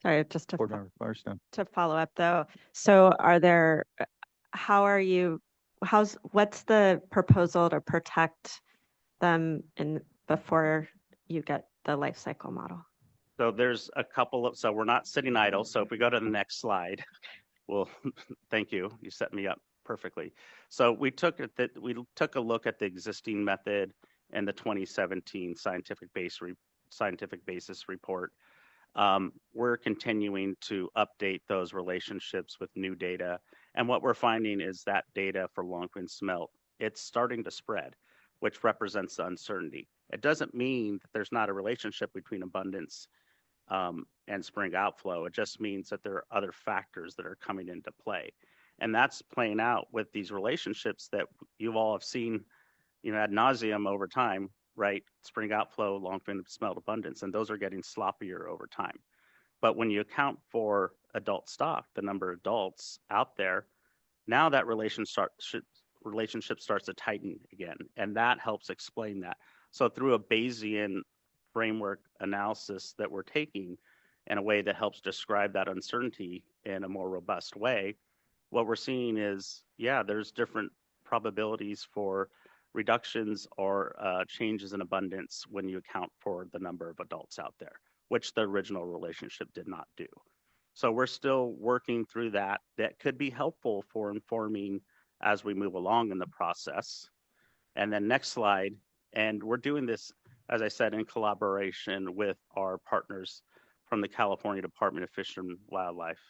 Sorry, just Board Member Firestone. to follow up though. So how are you, what's the proposal to protect them before you get the life cycle model? So there's a couple of, so we're not sitting idle. So if we go to the next slide, well, thank you. You set me up perfectly. So we took a look at the existing method and the 2017 scientific basis report. We're continuing to update those relationships with new data. And what we're finding is that data for Longquin smelt, it's starting to spread, which represents the uncertainty. It doesn't mean that there's not a relationship between abundance and spring outflow. It just means that there are other factors that are coming into play. And that's playing out with these relationships that you all have seen, ad nauseum over time, right? Spring outflow, longfin smelt abundance, and those are getting sloppier over time. But when you account for adult stock, the number of adults out there, now that relationship starts to tighten again, and that helps explain that. So through a Bayesian framework analysis that we're taking in a way that helps describe that uncertainty in a more robust way, what we're seeing is, yeah, there's different probabilities for reductions or changes in abundance when you account for the number of adults out there, which the original relationship did not do. So we're still working through that. That could be helpful for informing as we move along in the process. And then next slide, and we're doing this, as I said, in collaboration with our partners from the California Department of Fish and Wildlife.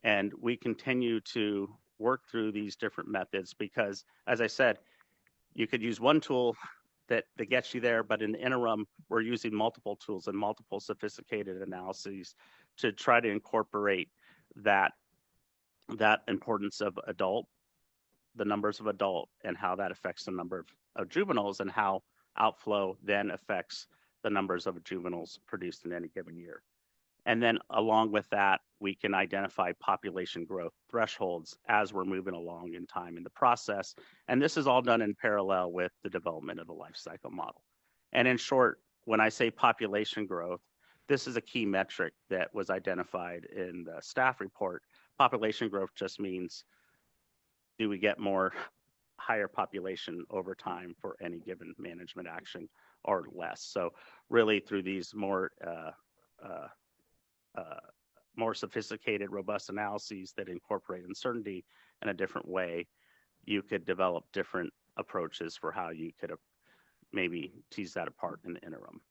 And we continue to work through these different methods because, as I said, you could use one tool that gets you there, but in the interim, we're using multiple tools and multiple sophisticated analyses to try to incorporate that importance of the numbers of adult and how that affects the number of juveniles and how outflow then affects the numbers of juveniles produced in any given year. And then along with that, we can identify population growth thresholds as we're moving along in time in the process. And this is all done in parallel with the development of the life cycle model. And in short, when I say population growth, this is a key metric that was identified in the staff report. Population growth just means, do we get more higher population over time for any given management action or less? So really through these more sophisticated, robust analyses that incorporate uncertainty in a different way, you could develop different approaches for how you could maybe tease that apart in the interim.